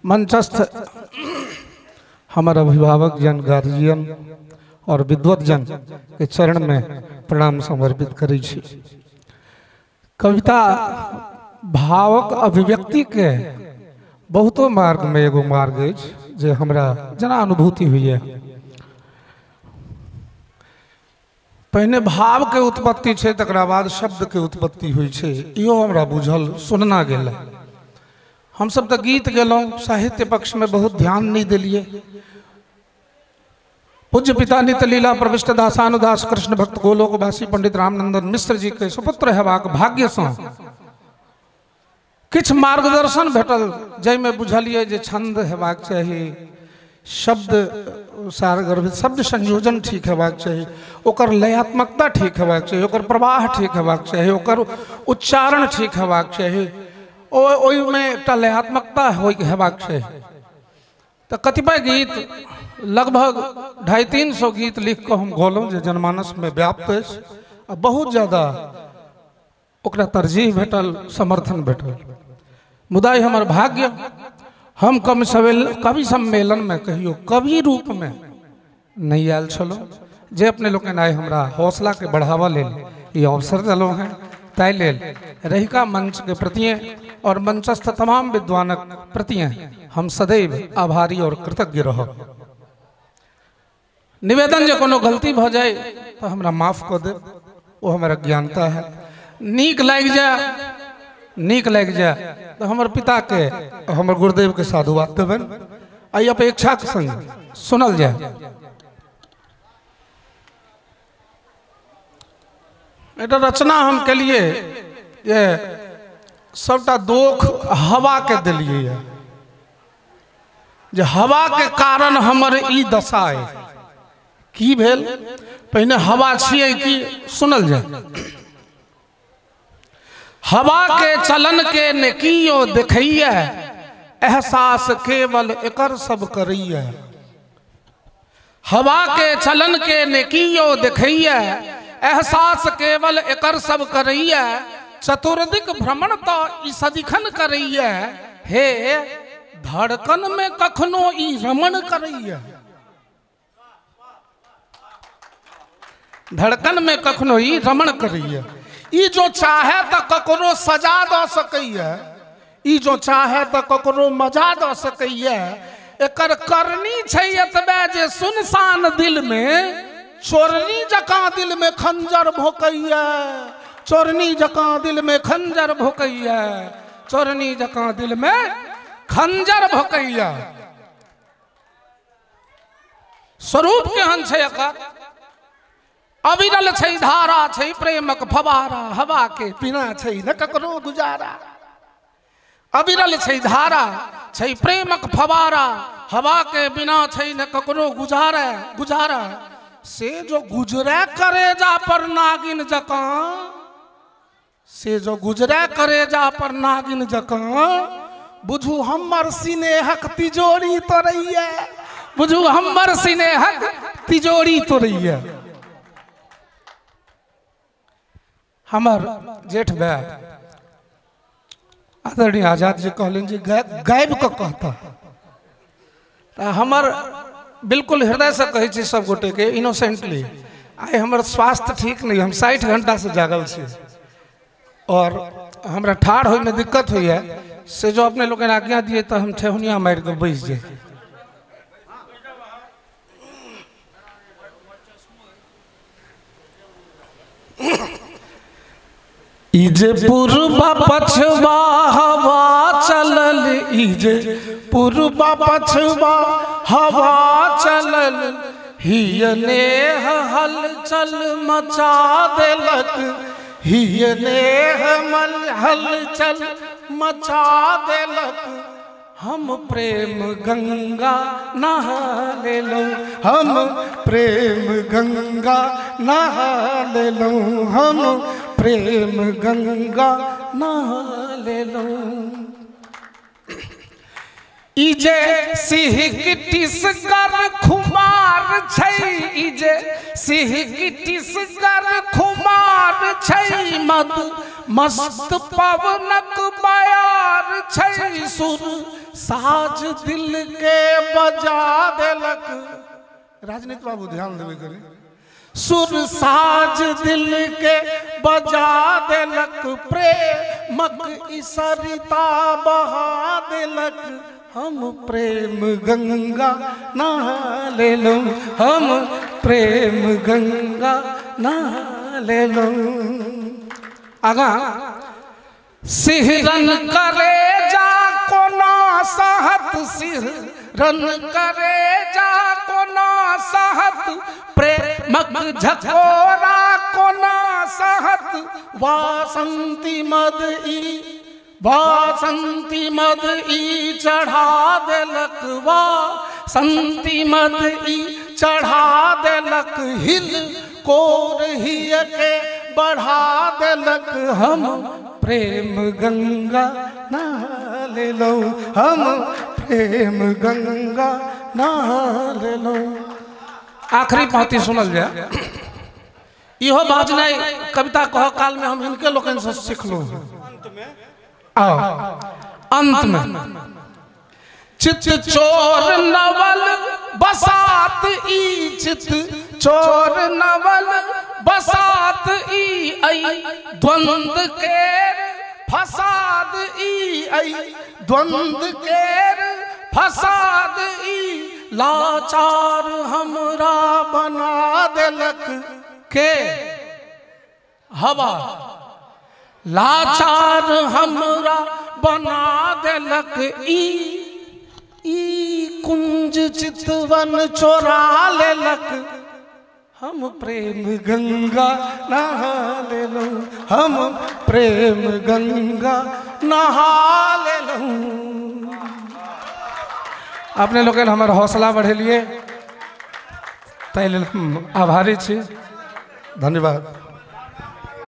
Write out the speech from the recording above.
मंचस्थ हमारे अभिभावक जन, गार्जियन और विद्वत जन के चरण में प्रणाम समर्पित करै छी। कविता भावक अभिव्यक्ति के बहुतो मार्ग में एगो मार्ग अछि जे हमरा जना अनुभूति हुई। पहले भाव के उत्पत्ति है, तकरा बाद शब्द के उत्पत्ति हुई है। इहो हमरा बुझल सुनना गेल। हम सब तो गीत गेलौं, साहित्य पक्ष में बहुत ध्यान नहीं दिलिए। पूज्य पिता नित्य लीला प्रविष्ट दासानुदास कृष्ण भक्त गोलोकवासी पंडित रामनंदन मिश्र जी के सुपुत्र हेबाक भाग्य से किछ मार्गदर्शन भेटल, जैमे बुझलिए जे छंद हेबाक चाहिए, शब्द सारगर्भित शब्द संयोजन ठीक हेबाक चाहिए, ओकर लयात्मकता ठीक हेबाक चाहिए, ओकर प्रवाह ठीक हेबाक चाहिए, ओकर उच्चारण ठीक हेबाक चाहिए, ओहिमे एकटा लयात्मकता हेबाक चाहिए। तो कतिपय गीत लगभग 250-300 गीत लिख कर हम गौलौं जे जनमानस में व्याप्त अछि। बहुत ज़्यादा ओकरा तरजीह भेटल, समर्थन भेटल। मुदा हमर भाग्य हम कवि सम्मेलन में कहियो कवि रूप में नहीं आयल छलौं, जे अपने लोग आए हमरा हौसला के बढ़ावा लेल ये अवसर दिलौं हैं। ताहि लेल रहिका मंच के प्रति और मंचस्थ तमाम विद्वानक प्रति हम सदैव आभारी और कृतज्ञ रहब। निवेदन जो कोनो गलती भ जाए तो हमरा माफ कर दे, वो हमारा ज्ञानता है। नीक लाग जाए तो हमर पिता के हमर गुरुदेव के साधुवाद देवन। आई अपेक्षा के संग सुनल जाए। एटा रचना हम के लिए ये सबटा दोख हवा के दिलिए, जे हवा के कारण हमर ई दशा है। की भेल पहले हवा छिए कि सुनल जाए। हवा के चलन के ने कियो देखैया, एहसास केवल एकर सब करैया। हवा के चलन के ने कियो देखैया, एहसास केवल एकर सब करैया। चतुर्दिक भ्रमण तो ई सदिखन करैया, हे धड़कन में कखनो ई रमण करैया। धड़कन में कखनो ई रमण करैया। ई जो चाहे तो ककरो सजा द सकैया, ई जो चाहे तो ककरो मजा द सकैया। एकर करनी छै एतबे जे सुनसान दिल में चोरनी जकां दिल में खंजर भोकैया। चोरनी जकां दिल में खंजर भोकैया, चोरनी जकां दिल में खंजर भोकैया। स्वरूप केहन छै एकर? अविरल छै धारा, छै प्रेमक फवारा। हवा के बिना छै न ककरो गुजारा। अविरल छै धारा, छै प्रेमक फवारा। हवा के बिना छै न ककरो गुजारा। से जो गुजरे करेजा पर नागिन जकां, से जो गुजरे करेजा पर नागिन जकां। बुझू हमर सिनेहक तिजोरी तोरैया, बुझू हमर सिनेहक तिजोरी तोरैया। हमर जेठ भाई आदरणीय आजाद जी कहलन जी गायब का कहता। हमर बिल्कुल हृदय से कहे छी सब गोटे के इनोसेंटली। आइ हमर स्वास्थ्य ठीक नहीं, हम 60 घंटा से जागल छी और हमरा ठाढ़ होय में दिक्कत हुई है। से जो अपने लोग आज्ञा दिए तो हम ठेहुनिया मार के बैस जाए। इजे पूर्वा पछवा हवा चलल, इजे पूर्वा पछवा हवा चलल। हियने हलचल मचा देलक, हियने हलचल मचा देलक। हम प्रेम गंगा नहा लेलौं, हम प्रेम गंगा नहा लेलौं। हम प्रेम गंगा नहा लेलौं। इजे सिंह टिसगर खुमार छै, इजे सिंह टिसगर खुमार छै। मद मस्त पवनक बयार छै, सुर साज दिल के बजा देलक। राजनीति बाबू ध्यान देवे करी। सुर साज दिल के बजा देलक, प्रेमक इसरिता बहा देलक। हम प्रेम गंगा नहा ले लो, हम प्रेम गंगा नहा ले लो। आगा सिहरन करे जा कोना सहत, सिहरन करे जा कोना सहत। प्रेमक झकोरा कोना सहत, वासंती मद ई चढ़ा देलक। वासंती मद ई चढ़ा देलक, हिल कोर हिय के बढ़ा देलक। हम प्रेम गंगा नहा ले लो, हम प्रेम गंगा नहा ले लो। आखिरी पाँति सुनल जाए। इहो बाजनाई कविता कह काल में हम इनके लोगन से सीखलो। आओ अंत में चित चोर नवल बसात ई, चित चोर नवल बसात ई आई। द्वंद केर फसाद ई आई, द्वंद केर फसाद ई। लाचार हमरा बना देलक के हवा, लाचार हमरा बना देलक। ई कुंज चितवन चोरा लेलक। हम प्रेम गंगा नहा ले लो, हम प्रेम गंगा नहा ले लो। अपने लोग हमारे हौसला बढ़ेलिए, ताहि लेल हम आभारी छी। धन्यवाद।